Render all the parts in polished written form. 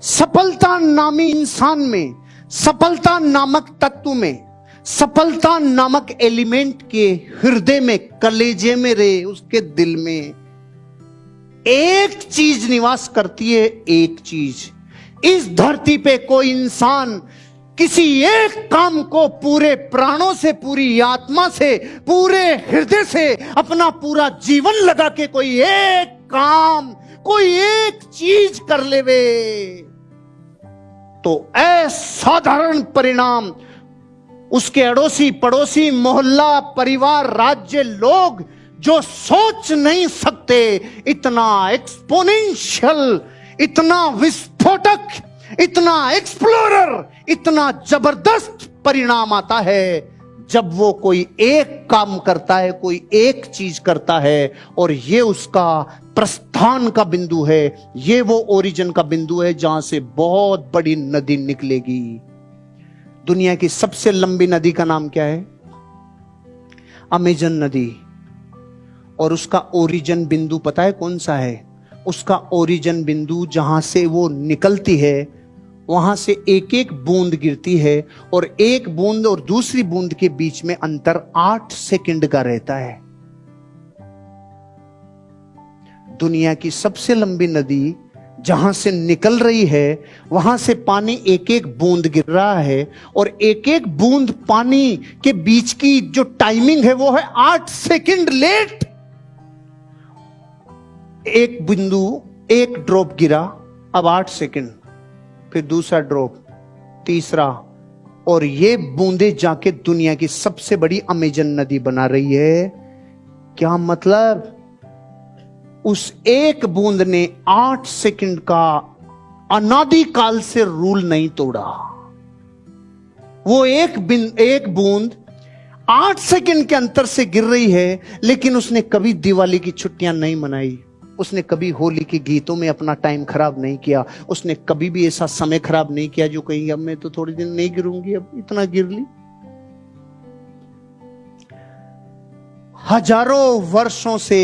सफलता नामी इंसान में, सफलता नामक तत्व में, सफलता नामक एलिमेंट के हृदय में, कलेजे में रे, उसके दिल में एक चीज निवास करती है। एक चीज, इस धरती पे कोई इंसान किसी एक काम को पूरे प्राणों से, पूरी आत्मा से, पूरे हृदय से अपना पूरा जीवन लगा के कोई एक काम, कोई एक चीज कर लेवे तो असाधारण परिणाम उसके अड़ोसी पड़ोसी, मोहल्ला, परिवार, राज्य, लोग जो सोच नहीं सकते, इतना एक्सपोनेंशियल, इतना विस्फोटक, इतना एक्सप्लोरर, इतना जबरदस्त परिणाम आता है जब वो कोई एक काम करता है, कोई एक चीज करता है। और ये उसका प्रस्थान का बिंदु है, ये वो ओरिजिन का बिंदु है जहां से बहुत बड़ी नदी निकलेगी। दुनिया की सबसे लंबी नदी का नाम क्या है? अमेजन नदी। और उसका ओरिजिन बिंदु पता है कौन सा है? उसका ओरिजिन बिंदु जहां से वो निकलती है, वहां से एक एक बूंद गिरती है और एक बूंद और दूसरी बूंद के बीच में अंतर 8 सेकंड का रहता है। दुनिया की सबसे लंबी नदी जहां से निकल रही है, वहां से पानी एक एक बूंद गिर रहा है और एक एक बूंद पानी के बीच की जो टाइमिंग है वो है 8 सेकंड लेट। एक बिंदु, एक ड्रॉप गिरा, अब 8 सेकंड, फिर दूसरा ड्रॉप, तीसरा, और ये बूंदे जाके दुनिया की सबसे बड़ी अमेजन नदी बना रही है। क्या मतलब? उस एक बूंद ने 8 सेकंड का अनादिकाल से रूल नहीं तोड़ा। वो एक बूंद 8 सेकंड के अंतर से गिर रही है, लेकिन उसने कभी दिवाली की छुट्टियां नहीं मनाई, उसने कभी होली के गीतों में अपना टाइम खराब नहीं किया, उसने कभी भी ऐसा समय खराब नहीं किया जो कहीं अब मैं तो थोड़े दिन नहीं गिरूंगी, अब इतना गिर ली। हजारों वर्षों से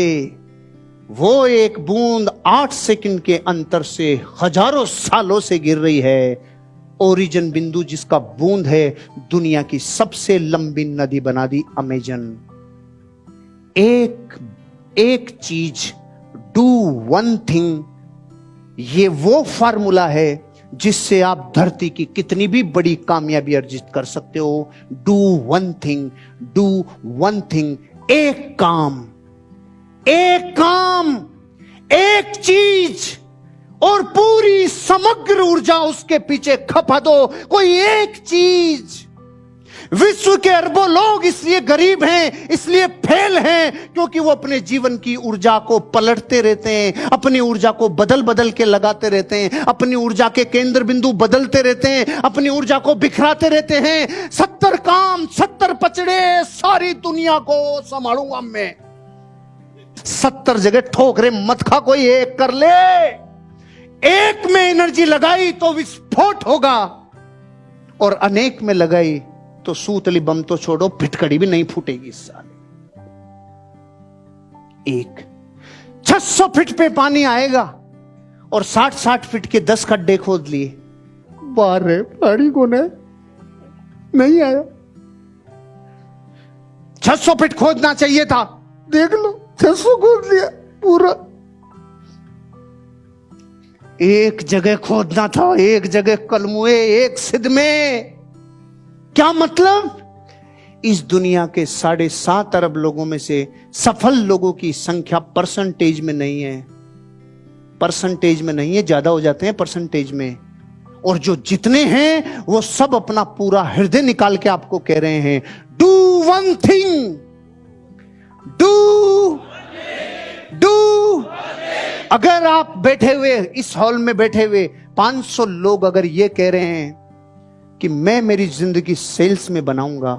वो एक बूंद 8 सेकंड के अंतर से हजारों सालों से गिर रही है। ओरिजिन बिंदु जिसका बूंद है, दुनिया की सबसे लंबी नदी बना दी अमेजन। एक चीज, डू वन थिंग, ये वो फार्मूला है जिससे आप धरती की कितनी भी बड़ी कामयाबी अर्जित कर सकते हो। Do one thing, do one thing, एक काम, एक चीज, और पूरी समग्र ऊर्जा उसके पीछे खपा दो। कोई एक चीज। विश्व के अरबों लोग इसलिए गरीब हैं, इसलिए फेल हैं, क्योंकि वो अपने जीवन की ऊर्जा को पलटते रहते हैं, अपनी ऊर्जा को बदल बदल के लगाते रहते हैं, अपनी ऊर्जा के केंद्र बिंदु बदलते रहते हैं, अपनी ऊर्जा को बिखराते रहते हैं। 70 काम, 70 पचड़े, सारी दुनिया को संभालूंगा मैं। 70 जगह ठोकरे मत खा, कोई एक कर ले। एक में एनर्जी लगाई तो विस्फोट होगा, और अनेक में लगाई तो सूतली बम तो छोड़ो, फिटकड़ी भी नहीं फूटेगी इस साल। एक 600 फीट पे पानी आएगा और 60-60 फीट के 10 खड्डे खोद लिए। बारे पानी कौन है? नहीं आया। 600 फीट खोदना चाहिए था, देख लो 600 खोद लिया पूरा। एक जगह खोदना था, एक जगह कलमुए, एक सिद्ध में। क्या मतलब? इस दुनिया के 7.5 अरब लोगों में से सफल लोगों की संख्या परसेंटेज में नहीं है, परसेंटेज में नहीं है, ज्यादा हो जाते हैं परसेंटेज में। और जो जितने हैं वो सब अपना पूरा हृदय निकाल के आपको कह रहे हैं, डू वन थिंग, डू। अगर आप बैठे हुए इस हॉल में बैठे हुए 500 लोग अगर ये कह रहे हैं कि मैं मेरी जिंदगी सेल्स में बनाऊंगा,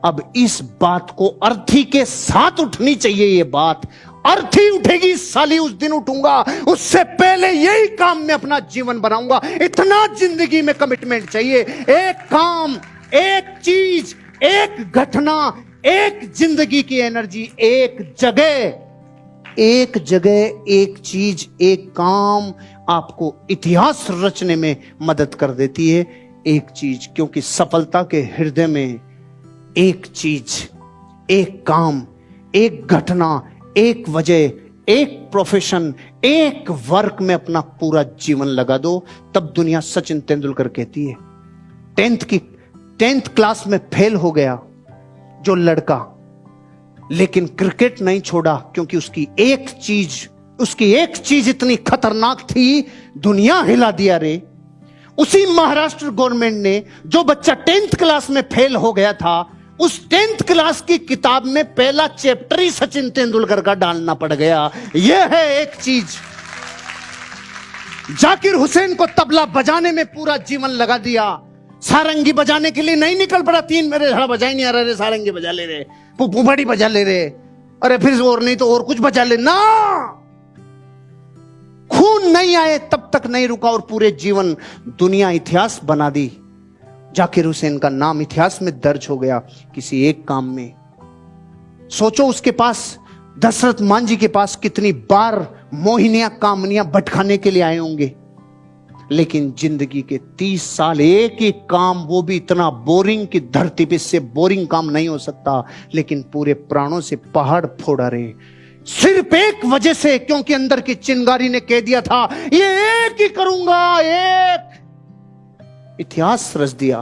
अब इस बात को अर्थी के साथ उठनी चाहिए। ये बात अर्थी उठेगी साली, उस दिन उठूंगा, उससे पहले यही काम में अपना जीवन बनाऊंगा। इतना जिंदगी में कमिटमेंट चाहिए। एक काम, एक चीज, एक घटना, एक जिंदगी की एनर्जी, एक जगह, एक चीज, एक काम, आपको इतिहास रचने में मदद कर देती है। एक चीज, क्योंकि सफलता के हृदय में एक चीज, एक काम, एक घटना, एक वजह, एक प्रोफेशन, एक वर्क में अपना पूरा जीवन लगा दो, तब दुनिया सचिन तेंदुलकर कहती है। 10th क्लास में फेल हो गया जो लड़का, लेकिन क्रिकेट नहीं छोड़ा, क्योंकि उसकी एक चीज इतनी खतरनाक थी, दुनिया हिला दिया रे। उसी महाराष्ट्र गवर्नमेंट ने जो बच्चा 10th क्लास में फेल हो गया था, उस 10th क्लास की किताब में पहला चैप्टर ही सचिन तेंदुलकर का डालना पड़ गया। यह है एक चीज। जाकिर हुसैन को तबला बजाने में पूरा जीवन लगा दिया, सारंगी बजाने के लिए नहीं निकल पड़ा। 3 मेरे झड़ा बजा ही नहीं आ रहे, सारंगी बजा ले रहे, पुपड़ी बजा ले रहे, अरे फिर और नहीं तो और कुछ बजा ले ना। खून नहीं आए तब तक नहीं रुका और पूरे जीवन दुनिया इतिहास बना दी। जाकिर हुसैन का नाम इतिहास में दर्ज हो गया किसी एक काम में। सोचो उसके पास, दशरथ मांझी के पास कितनी बार मोहिनियां कामनियां भटकाने के लिए आए होंगे, लेकिन जिंदगी के 30 साल एक ही काम, वो भी इतना बोरिंग कि धरती पे से बोरिंग काम नहीं हो सकता, लेकिन पूरे प्राणों से पहाड़ फोड़ा रहे, सिर्फ एक वजह से, क्योंकि अंदर की चिंगारी ने कह दिया था ये एक ही करूंगा, एक। इतिहास रच दिया।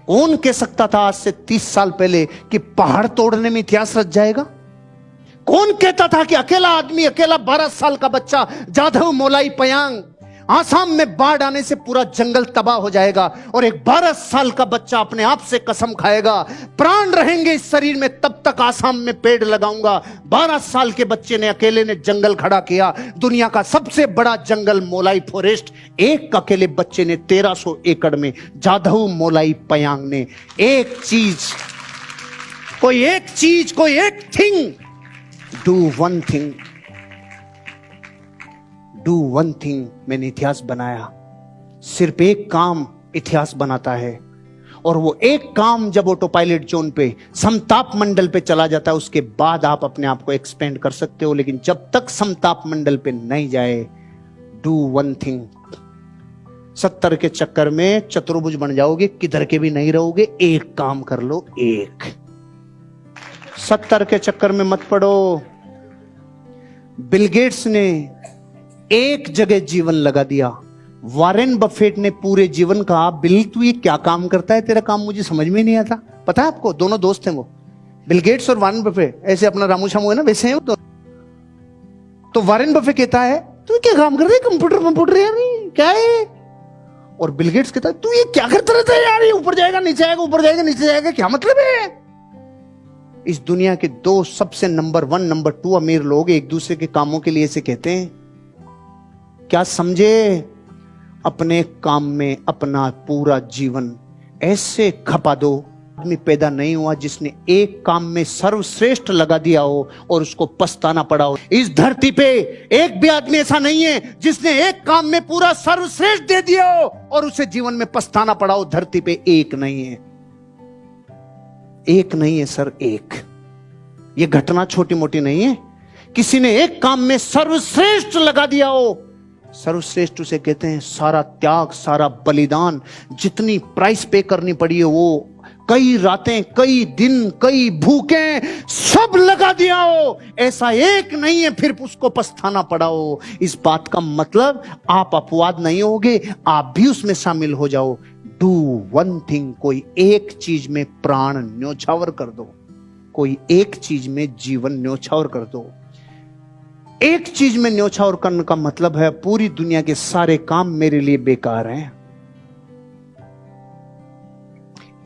कौन कह सकता था आज से 30 साल पहले कि पहाड़ तोड़ने में इतिहास रच जाएगा? कौन कहता था कि अकेला आदमी, अकेला 12 साल का बच्चा जाधव मोलाई पयांग, आसाम में बाढ़ आने से पूरा जंगल तबाह हो जाएगा और एक 12 साल का बच्चा अपने आप से कसम खाएगा प्राण रहेंगे इस शरीर में तब तक आसाम में पेड़ लगाऊंगा। 12 साल के बच्चे ने, अकेले ने जंगल खड़ा किया, दुनिया का सबसे बड़ा जंगल मोलाई फॉरेस्ट, एक अकेले बच्चे ने 1300 एकड़ में, जाधव मोलाई पयांग ने। एक चीज, कोई एक thing, do one thing, do one thing. मैंने इतिहास बनाया। सिर्फ एक काम इतिहास बनाता है, और वो एक काम जब ऑटो पायलट जोन पे, समताप मंडल पे चला जाता है, उसके बाद आप अपने आप को एक्सपेंड कर सकते हो, लेकिन जब तक समताप मंडल पे नहीं जाए, डू वन थिंग। 70 के चक्कर में चतुर्भुज बन जाओगे, किधर के भी नहीं रहोगे। एक काम कर लो, एक। 70 के चक्कर में मत पड़ो। बिल गेट्स ने एक जगह जीवन लगा दिया। वॉरेन बफेट ने पूरे जीवन कहा, बिल तू ये क्या काम करता है, तेरा काम मुझे समझ में नहीं आता। पता है आपको, दोनों दोस्त हैं वो, बिल गेट्स और वॉरेन बफेट, ऐसे अपना रामू शामू है ना, वैसे हैं तो वॉरेन बफेट कहता है तू क्या काम करता है, कंप्यूटर यार क्या है? और बिल गेट्स कहता है तू ये क्या करता रहता है यार, ये ऊपर जाएगा नीचे आएगा, ऊपर जाएगा नीचे जाएगा, क्या मतलब है? इस दुनिया के 2 सबसे नंबर 1 नंबर 2 अमीर लोग एक दूसरे के कामों के लिए ऐसे कहते हैं। क्या समझे? अपने काम में अपना पूरा जीवन ऐसे खपा दो। आदमी पैदा नहीं हुआ जिसने एक काम में सर्वश्रेष्ठ लगा दिया हो और उसको पछताना पड़ा हो। इस धरती पे एक भी आदमी ऐसा नहीं है जिसने एक काम में पूरा सर्वश्रेष्ठ दे दिया हो और उसे जीवन में पछताना पड़ा हो। धरती पे एक नहीं है, एक नहीं है सर, एक। ये घटना छोटी मोटी नहीं है। किसी ने एक काम में सर्वश्रेष्ठ लगा दिया हो। सर्वश्रेष्ठ उसे कहते हैं सारा त्याग, सारा बलिदान, जितनी प्राइस पे करनी पड़ी है वो, कई रातें, कई दिन, कई भूखें, सब लगा दिया हो। ऐसा एक नहीं है फिर उसको पछताना पड़ा हो। इस बात का मतलब आप अपवाद नहीं होगे, आप भी उसमें शामिल हो जाओ। Do one thing. कोई एक चीज में प्राण न्योछावर कर दो, कोई एक चीज में जीवन न्योछावर कर दो। एक चीज में न्योछावर करने का मतलब है पूरी दुनिया के सारे काम मेरे लिए बेकार हैं।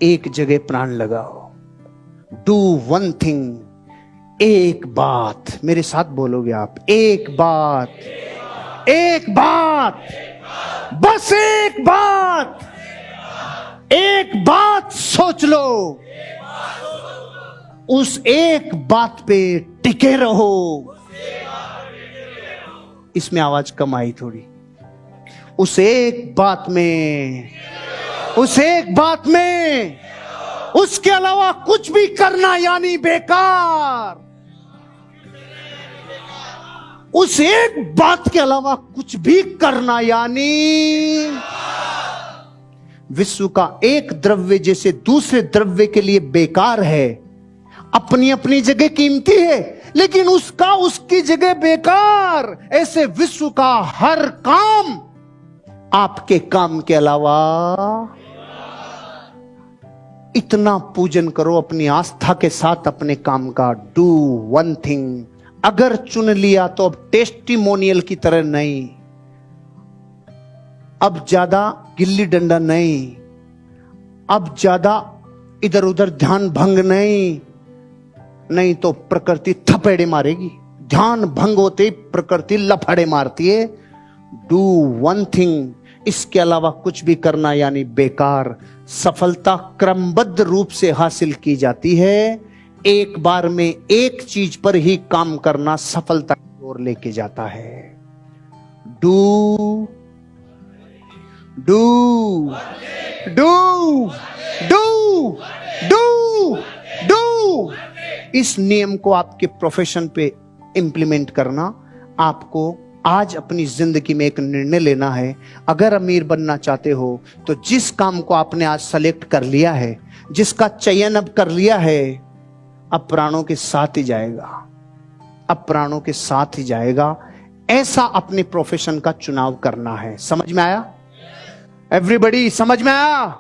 एक जगह प्राण लगाओ। Do one thing. एक बात, मेरे साथ बोलोगे आप, एक बात, एक बात, बस एक बात, एक बात सोच लो, उस एक बात पे टिके रहो। इसमें आवाज कम आई थोड़ी। उस एक बात में, उस एक बात में, उसके अलावा कुछ भी करना यानी बेकार। उस एक बात के अलावा कुछ भी करना, यानी विश्व का एक द्रव्य जैसे दूसरे द्रव्य के लिए बेकार है, अपनी अपनी जगह कीमती है, लेकिन उसका उसकी जगह बेकार, ऐसे विश्व का हर काम आपके काम के अलावा। इतना पूजन करो अपनी आस्था के साथ अपने काम का। Do one thing. अगर चुन लिया तो अब टेस्टिमोनियल की तरह नहीं, अब ज्यादा गिल्ली डंडा नहीं, अब ज्यादा इधर उधर ध्यान भंग नहीं तो प्रकृति थपेड़े मारेगी। ध्यान भंग होते प्रकृति लफड़े मारती है। डू वन थिंग, इसके अलावा कुछ भी करना यानी बेकार। सफलता क्रमबद्ध रूप से हासिल की जाती है। एक बार में एक चीज पर ही काम करना सफलता की ओर लेके जाता है। Do do do do do do इस नियम को आपके प्रोफेशन पे इंप्लीमेंट करना। आपको आज अपनी जिंदगी में एक निर्णय लेना है। अगर अमीर बनना चाहते हो तो जिस काम को आपने आज सेलेक्ट कर लिया है, जिसका चयन अब कर लिया है, अब प्राणों के साथ ही जाएगा, अब प्राणों के साथ ही जाएगा। ऐसा अपने प्रोफेशन का चुनाव करना है। समझ में आया एवरीबॉडी? समझ में आया?